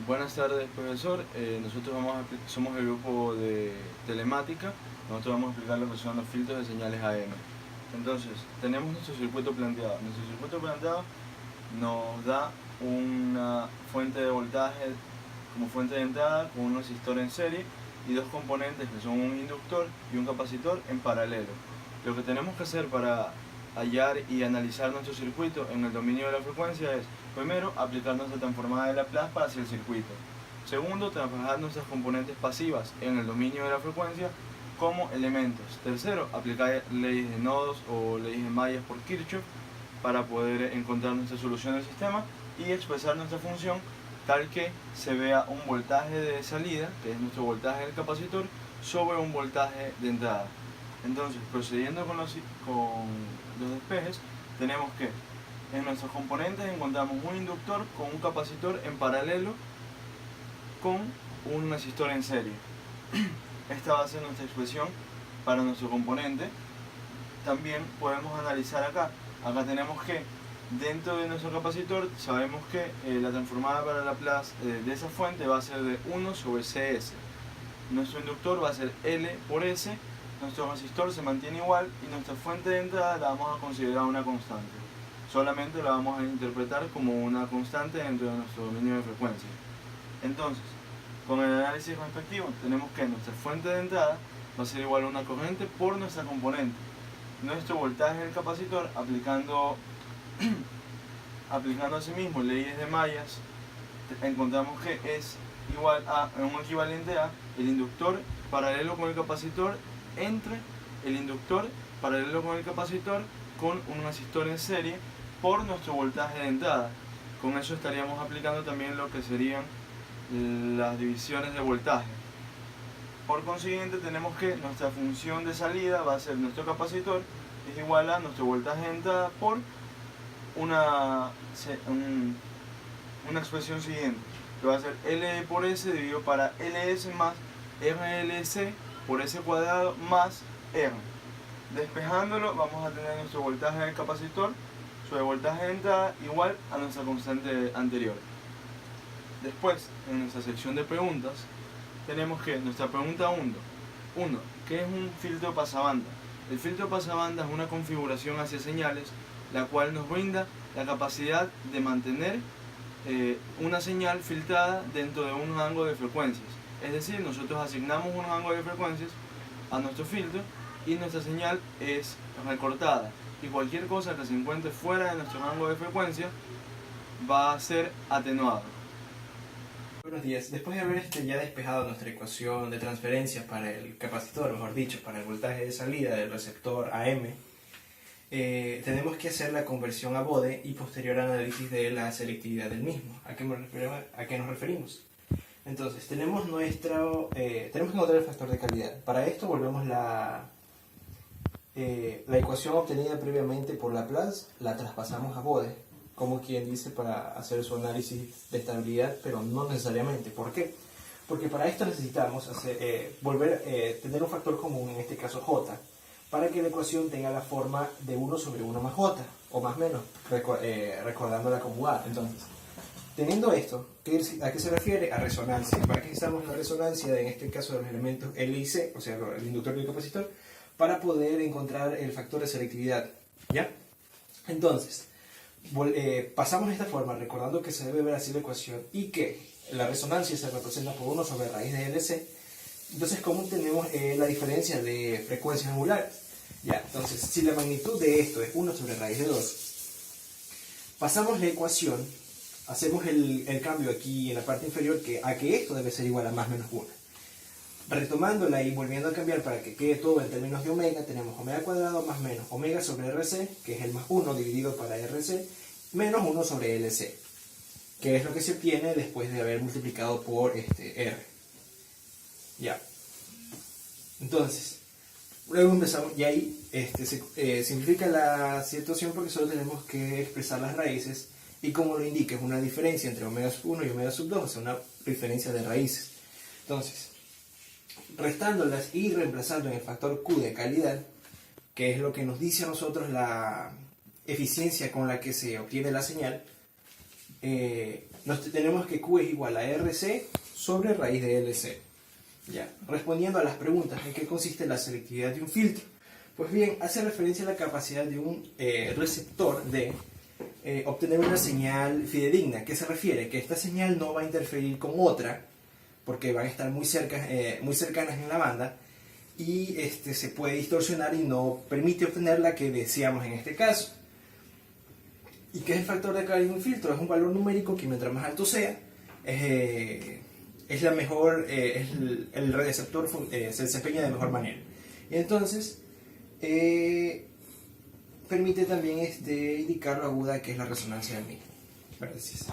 Buenas tardes, profesor. Nosotros somos el grupo de telemática. Nosotros vamos a explicar lo que son los filtros de señales AM. Entonces, tenemos nuestro circuito planteado. Nuestro circuito planteado nos da una fuente de voltaje como fuente de entrada con un resistor en serie y dos componentes que son un inductor y un capacitor en paralelo. Lo que tenemos que hacer para hallar y analizar nuestro circuito en el dominio de la frecuencia es, primero, aplicar nuestra transformada de Laplace para hacer el circuito. Segundo, trabajar nuestras componentes pasivas en el dominio de la frecuencia como elementos. Tercero, aplicar leyes de nodos o leyes de mallas por Kirchhoff para poder encontrar nuestra solución del sistema y expresar nuestra función tal que se vea un voltaje de salida, que es nuestro voltaje del capacitor, sobre un voltaje de entrada. Entonces, procediendo con los despejes, tenemos que en nuestros componentes encontramos un inductor con un capacitor en paralelo con un resistor en serie. Esta va a ser nuestra expresión para nuestro componente. También podemos analizar acá. Acá tenemos que dentro de nuestro capacitor sabemos que la transformada para Laplace de esa fuente va a ser de 1 sobre CS. Nuestro inductor va a ser L por S. Nuestro resistor se mantiene igual y nuestra fuente de entrada la vamos a considerar una constante. Solamente la vamos a interpretar como una constante dentro de nuestro dominio de frecuencia. Entonces, con el análisis respectivo, tenemos que nuestra fuente de entrada va a ser igual a una corriente por nuestra componente. Nuestro voltaje del capacitor, aplicando asimismo leyes de mallas, encontramos que es igual a un equivalente a el inductor paralelo con el capacitor entre el inductor paralelo con el capacitor con un resistor en serie por nuestro voltaje de entrada. Con eso estaríamos aplicando también lo que serían las divisiones de voltaje. Por consiguiente, tenemos que nuestra función de salida va a ser nuestro capacitor es igual a nuestro voltaje de entrada por una expresión siguiente, que va a ser L por S dividido para LS más RLC por S cuadrado más R. Despejándolo, vamos a tener nuestro voltaje del capacitor sobre voltaje de entrada igual a nuestra constante anterior. Después, en nuestra sección de preguntas, tenemos que nuestra pregunta 1, ¿qué es un filtro pasabanda? El filtro pasabanda es una configuración hacia señales la cual nos brinda la capacidad de mantener una señal filtrada dentro de un rango de frecuencias. Es decir, nosotros asignamos un rango de frecuencias a nuestro filtro y nuestra señal es recortada. Y cualquier cosa que se encuentre fuera de nuestro rango de frecuencia va a ser atenuado. Buenos días. Después de haber ya despejado nuestra ecuación de transferencia para el capacitor, mejor dicho, para el voltaje de salida del receptor AM, tenemos que hacer la conversión a Bode y posterior análisis de la selectividad del mismo. ¿A qué nos referimos? Entonces, tenemos que encontrar el factor de calidad. Para esto volvemos la ecuación obtenida previamente por Laplace, la traspasamos a Bode, como quien dice, para hacer su análisis de estabilidad, pero no necesariamente. ¿Por qué? Porque para esto necesitamos tener un factor común, en este caso J, para que la ecuación tenga la forma de 1 sobre 1 más J, o más menos, recordándola como A. Entonces, teniendo esto, ¿a qué se refiere? A resonancia. ¿Para qué necesitamos la resonancia, en este caso de los elementos L y C, o sea, el inductor y el capacitor, para poder encontrar el factor de selectividad? ¿Ya? Entonces, pasamos de esta forma, recordando que se debe ver así la ecuación y que la resonancia se representa por 1 sobre raíz de LC. Entonces, ¿cómo tenemos la diferencia de frecuencias angulares? Ya, entonces, si la magnitud de esto es 1 sobre raíz de 2, pasamos la ecuación, hacemos el cambio aquí en la parte inferior a que esto debe ser igual a más menos 1. Retomándola y volviendo a cambiar para que quede todo en términos de omega, tenemos omega cuadrado más menos omega sobre RC, que es el más 1 dividido para RC, menos 1 sobre LC, que es lo que se obtiene después de haber multiplicado por R. Ya. Entonces, luego empezamos, y ahí se simplifica la situación porque solo tenemos que expresar las raíces, y como lo indica, es una diferencia entre omega sub 1 y omega sub 2, o sea, una diferencia de raíces. Entonces, restándolas y reemplazando en el factor Q de calidad, que es lo que nos dice a nosotros la eficiencia con la que se obtiene la señal, tenemos que Q es igual a RC sobre raíz de LC. Ya, respondiendo a las preguntas, ¿en qué consiste la selectividad de un filtro? Pues bien, hace referencia a la capacidad de un receptor de obtener una señal fidedigna. ¿Qué se refiere? Que esta señal no va a interferir con otra, porque van a estar muy cercanas en la banda, y se puede distorsionar y no permite obtener la que deseamos en este caso. ¿Y qué es el factor de Claring de un filtro? Es un valor numérico que mientras más alto sea, es la mejor, el receptor se desempeña de mejor manera. Y entonces, permite también indicar lo aguda que es la resonancia del mismo. Gracias.